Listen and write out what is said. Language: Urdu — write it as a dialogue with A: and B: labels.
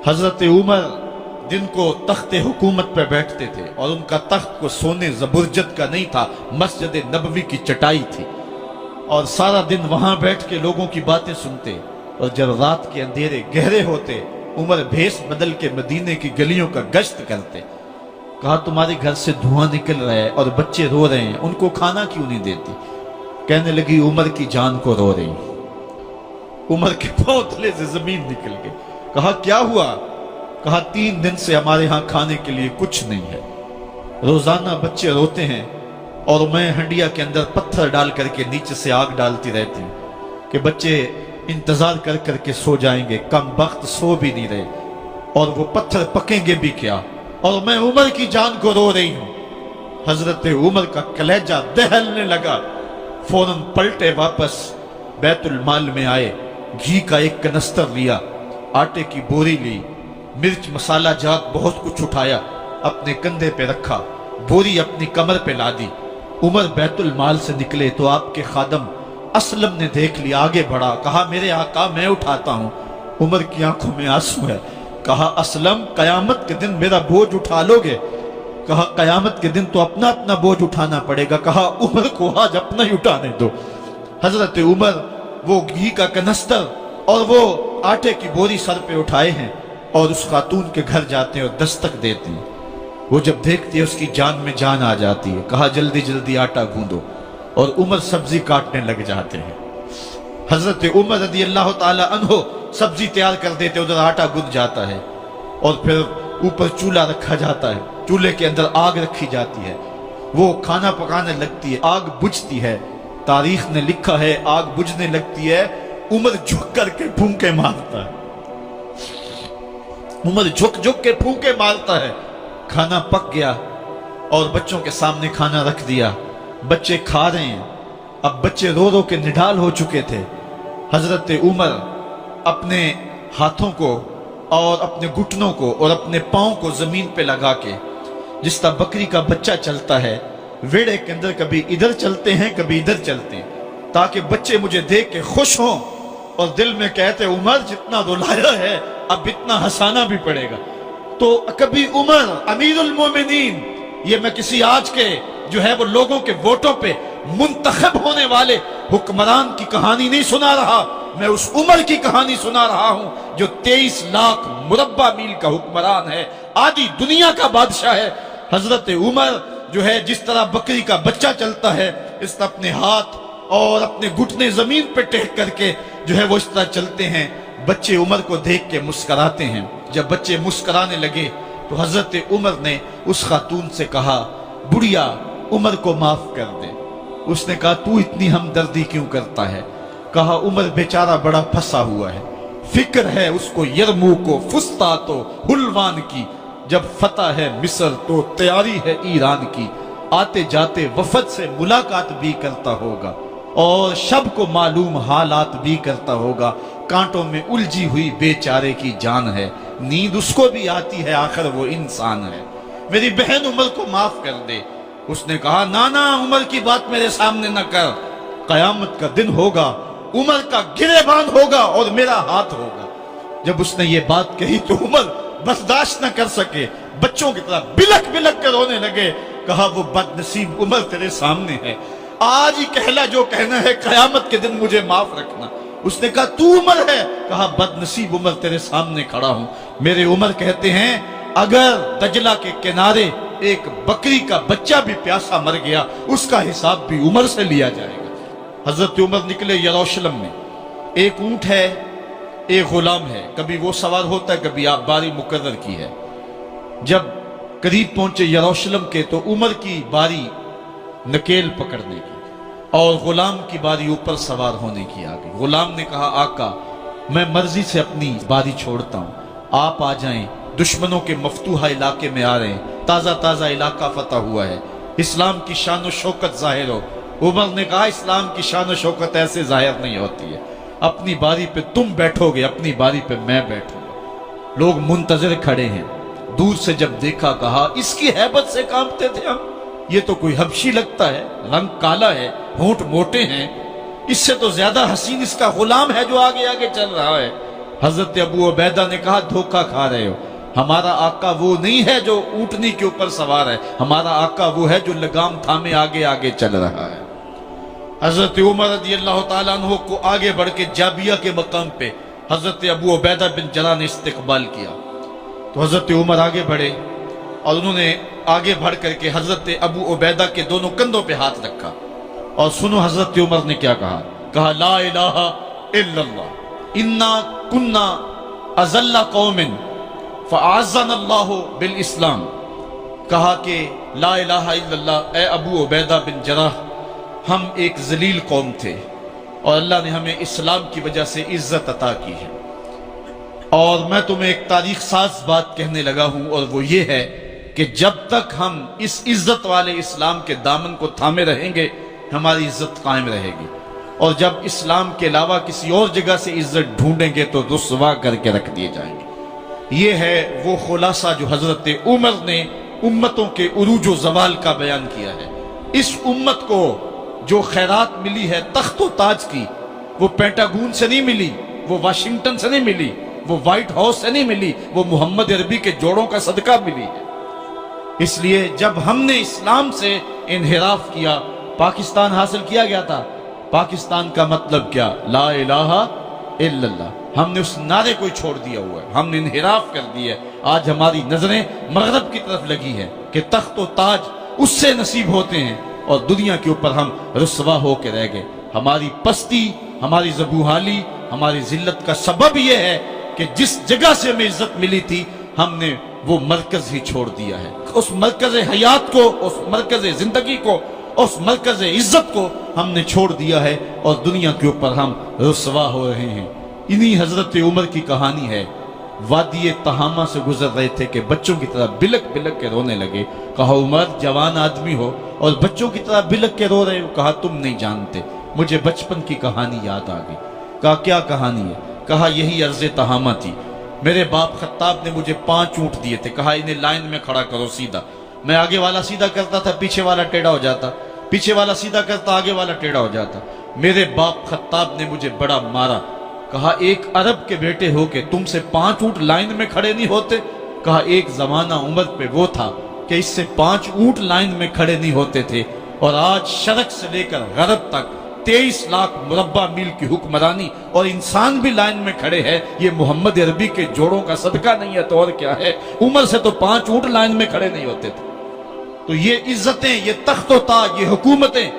A: حضرت عمر جن کو تخت حکومت پہ بیٹھتے تھے اور ان کا تخت کو سونے زبرجد کا نہیں تھا، مسجد نبوی کی چٹائی تھی، اور سارا دن وہاں بیٹھ کے لوگوں کی باتیں سنتے، اور جب رات کے اندھیرے گہرے ہوتے عمر بھیس بدل کے مدینے کی گلیوں کا گشت کرتے۔ کہا تمہارے گھر سے دھواں نکل رہا ہے اور بچے رو رہے ہیں، ان کو کھانا کیوں نہیں دیتی؟ کہنے لگی عمر کی جان کو رو رہی۔ عمر کے پاؤں تلے سے زمین نکل گئی۔ کہا کیا ہوا؟ کہا 3 دن سے ہمارے ہاں کھانے کے لیے کچھ نہیں ہے، روزانہ بچے روتے ہیں اور میں ہنڈیا کے اندر پتھر ڈال کر کے نیچے سے آگ ڈالتی رہتی ہوں کہ بچے انتظار کر کر کے سو جائیں گے، کم بخت سو بھی نہیں رہے، اور وہ پتھر پکیں گے بھی کیا، اور میں عمر کی جان کو رو رہی ہوں۔ حضرت عمر کا کلیجہ دہلنے لگا، فوراً پلٹے، واپس بیت المال میں آئے، گھی کا ایک کنستر لیا، آٹے کی بوری لی، مرچ مسالہ جات بہت کچھ اٹھایا، اپنے کندھے پہ رکھا، بوری اپنی کمر پہ لا دی۔ عمر بیت المال سے نکلے تو آپ کے خادم اسلم نے دیکھ لیا، آگے بڑھا، کہا میرے آقا میں اٹھاتا ہوں۔ عمر کی آنکھوں میں آنسو ہے۔ کہا اسلم قیامت کے دن میرا بوجھ اٹھا لو گے؟ کہا قیامت کے دن تو اپنا اپنا بوجھ اٹھانا پڑے گا۔ کہا عمر کو آج اپنا ہی اٹھانے دو۔ حضرت عمر وہ گھی کا کنستر اور وہ آٹے کی بوری سر پہ اٹھائے ہیں اور اس خاتون کے گھر جاتے ہیں اور دستک دیتے ہیں۔ وہ جب دیکھتی ہے اس کی جان میں جان آ جاتی ہے۔ کہا جلدی جلدی آٹا گوندو، اور عمر سبزی کاٹنے لگ جاتے ہیں۔ حضرت عمر رضی اللہ تعالی عنہ سبزی تیار کر دیتے، ادھر آٹا گند جاتا ہے، اور پھر اوپر چولہا رکھا جاتا ہے، چولہے کے اندر آگ رکھی جاتی ہے، وہ کھانا پکانے لگتی ہے، آگ بجھتی ہے۔ تاریخ نے لکھا ہے آگ بجھنے لگتی ہے، عمر جھک کر کے پھونکے مارتا ہے، عمر جھک جھک کے پھونکے مارتا ہے۔ کھانا پک گیا اور بچوں کے سامنے کھانا رکھ دیا، بچے کھا رہے ہیں۔ اب بچے رو رو کے نڈال ہو چکے تھے۔ حضرت عمر اپنے ہاتھوں کو اور اپنے گھٹنوں کو اور اپنے پاؤں کو زمین پہ لگا کے، جس طرح بکری کا بچہ چلتا ہے، ویڑے کے اندر کبھی ادھر چلتے ہیں کبھی ادھر چلتے ہیں، تاکہ بچے مجھے دیکھ کے خوش ہوں اور دل میں کہتے عمر جتنا رلایا ہے اب اتنا ہنسانا بھی پڑے گا۔ تو کبھی عمر امیر المومنین، یہ میں کسی آج کے جو ہے وہ لوگوں کے ووٹوں پہ منتخب ہونے والے حکمران کی کہانی نہیں سنا رہا، میں اس عمر کی کہانی سنا رہا ہوں جو 23 لاکھ مربع میل کا حکمران ہے، آدھی دنیا کا بادشاہ ہے۔ حضرت عمر جو ہے جس طرح بکری کا بچہ چلتا ہے، اس طرح اپنے ہاتھ اور اپنے گھٹنے زمین پہ ٹیک کر کے جو ہے وہ اس طرح چلتے ہیں۔ بچے عمر کو دیکھ کے مسکراتے ہیں۔ جب بچے مسکرانے لگے تو حضرت عمر نے اس خاتون سے کہا بڑھیا عمر کو معاف کر دے۔ اس نے کہا تو اتنی ہمدردی کیوں کرتا ہے؟ کہا عمر بیچارہ بڑا پھنسا ہوا ہے، فکر ہے اس کو یرموک و فسطاط و حلوان کی، جب فتح ہے مصر تو تیاری ہے ایران کی، آتے جاتے وفد سے ملاقات بھی کرتا ہوگا اور شب کو معلوم حالات بھی کرتا ہوگا، کانٹوں میں الجھی ہوئی بیچارے کی جان ہے، نیند اس کو بھی آتی ہے، آخر وہ انسان ہے، میری بہن عمر کو معاف کر دے۔ اس نے کہا نانا عمر کی بات میرے سامنے نہ کر، قیامت کا دن ہوگا، عمر کا گریبان ہوگا اور میرا ہاتھ ہوگا۔ جب اس نے یہ بات کہی تو عمر برداشت نہ کر سکے، بچوں کی طرح بلک بلک کر رونے لگے۔ کہا وہ بد نصیب عمر تیرے سامنے ہے، آج ہی کہلا جو کہنا ہے، قیامت کے دن مجھے معاف رکھنا۔ اس نے کہا تو عمر ہے؟ کہا بد نصیب عمر تیرے سامنے کھڑا ہوں۔ میرے عمر کہتے ہیں اگر دجلہ کے کنارے ایک بکری کا بچہ بھی پیاسا مر گیا، اس کا حساب بھی عمر سے لیا جائے گا۔ حضرت عمر نکلے یروشلم میں، ایک اونٹ ہے ایک غلام ہے، کبھی وہ سوار ہوتا ہے کبھی آپ باری مقرر کی ہے۔ جب قریب پہنچے یروشلم کے تو عمر کی باری نکیل پکڑنے کی اور غلام کی باری اوپر سوار ہونے کی آ گئی۔ غلام نے کہا آقا میں مرضی سے اپنی باری چھوڑتا ہوں، آپ آ جائیں، دشمنوں کے مفتوحہ علاقے میں آ رہے ہیں، تازہ تازہ علاقہ فتح ہوا ہے، اسلام کی شان و شوکت ظاہر ہو۔ عمر نے کہا اسلام کی شان و شوکت ایسے ظاہر نہیں ہوتی ہے، اپنی باری پہ تم بیٹھو گے، اپنی باری پہ میں بیٹھوں گا۔ لوگ منتظر کھڑے ہیں، دور سے جب دیکھا کہا اس کی ہیبت سے کانپتے تھے ہم، یہ تو کوئی حبشی لگتا ہے، رنگ کالا ہے، ہونٹ موٹے ہیں، اس سے تو زیادہ حسین اس کا غلام ہے جو آگے آگے چل رہا ہے۔ حضرت ابو عبیدہ نے کہا دھوکہ کھا رہے ہو، ہمارا آقا وہ نہیں ہے جو اونٹنی کے اوپر سوار ہے، ہمارا آقا وہ ہے جو لگام تھامے آگے آگے چل رہا ہے۔ حضرت عمر رضی اللہ تعالیٰ عنہ کو آگے بڑھ کے جابیہ کے مقام پہ حضرت ابو عبیدہ بن جراح نے استقبال کیا، تو حضرت عمر آگے بڑھے اور انہوں نے آگے بڑھ کر کے حضرت ابو عبیدہ کے دونوں کندھوں پہ ہاتھ رکھا، اور سنو حضرت عمر نے کیا کہا، کہا لا الہ الا اللہ انا کنا اذل قوم فاعزنا اللہ بالاسلام۔ کہا کہ لا الہ الا اللہ، اے ابو عبیدہ بن جراح، ہم ایک ذلیل قوم تھے اور اللہ نے ہمیں اسلام کی وجہ سے عزت عطا کی ہے۔ اور میں تمہیں ایک تاریخ ساز بات کہنے لگا ہوں، اور وہ یہ ہے کہ جب تک ہم اس عزت والے اسلام کے دامن کو تھامے رہیں گے ہماری عزت قائم رہے گی، اور جب اسلام کے علاوہ کسی اور جگہ سے عزت ڈھونڈیں گے تو رسوا کر کے رکھ دیے جائیں گے۔ یہ ہے وہ خلاصہ جو حضرت عمر نے امتوں کے عروج و زوال کا بیان کیا ہے۔ اس امت کو جو خیرات ملی ہے تخت و تاج کی، وہ پینٹاگون سے نہیں ملی، وہ واشنگٹن سے نہیں ملی، وہ وائٹ ہاؤس سے نہیں ملی، وہ محمد عربی کے جوڑوں کا صدقہ ملی ہے۔ اس لیے جب ہم نے اسلام سے انحراف کیا، پاکستان حاصل کیا گیا تھا۔ پاکستان کا مطلب کیا؟ لا الہ الا اللہ۔ ہم نے اس نعرے کو چھوڑ دیا ہوا ہے، ہم نے انحراف کر دیا ہے۔ آج ہماری نظریں مغرب کی طرف لگی ہیں کہ تخت و تاج اس سے نصیب ہوتے ہیں، اور دنیا کے اوپر ہم رسوا ہو کے رہ گئے۔ ہماری پستی، ہماری زبوحالی، ہماری ذلت کا سبب یہ ہے کہ جس جگہ سے ہمیں عزت ملی تھی ہم نے وہ مرکز ہی چھوڑ دیا ہے۔ اس مرکز حیات کو، اس مرکز زندگی کو، اس مرکز عزت کو ہم نے چھوڑ دیا ہے، اور دنیا کے اوپر ہم رسوا ہو رہے ہیں۔ انہی حضرت عمر کی کہانی ہے۔ وادی تہامہ سے گزر رہے تھے کہ بچوں کی طرح بلک بلک کے رونے لگے۔ کہا عمر جوان آدمی ہو اور بچوں کی طرح بلک کے رو رہے ہو؟ کہا تم نہیں جانتے، مجھے بچپن کی کہانی یاد آ گئی۔ کہا کیا کہانی ہے؟ کہا یہی عرض تہامہ تھی، میرے باپ خطاب نے مجھے 5 اونٹ دیے تھے، کہا انہیں لائن میں کھڑا کرو سیدھا۔ میں آگے والا سیدھا کرتا تھا، پیچھے والا ٹیڑھا ہو جاتا، پیچھے والا سیدھا کرتا، آگے والا ٹیڑھا ہو جاتا۔ میرے باپ خطاب نے مجھے بڑا مارا۔ کہا ایک عرب کے بیٹے ہو کہ تم سے 5 اونٹ لائن میں کھڑے نہیں ہوتے؟ کہا ایک زمانہ عمر پہ وہ تھا کہ اس سے 5 اونٹ لائن میں کھڑے نہیں ہوتے تھے، اور آج شرق سے لے کر غرب تک 23 لاکھ مربع میل کی حکمرانی اور انسان بھی لائن میں کھڑے ہیں۔ یہ محمد عربی کے جوڑوں کا صدقہ نہیں ہے تو اور کیا ہے؟ عمر سے تو 5 اونٹ لائن میں کھڑے نہیں ہوتے تھے۔ تو یہ عزتیں، یہ تخت و تاج، یہ حکومتیں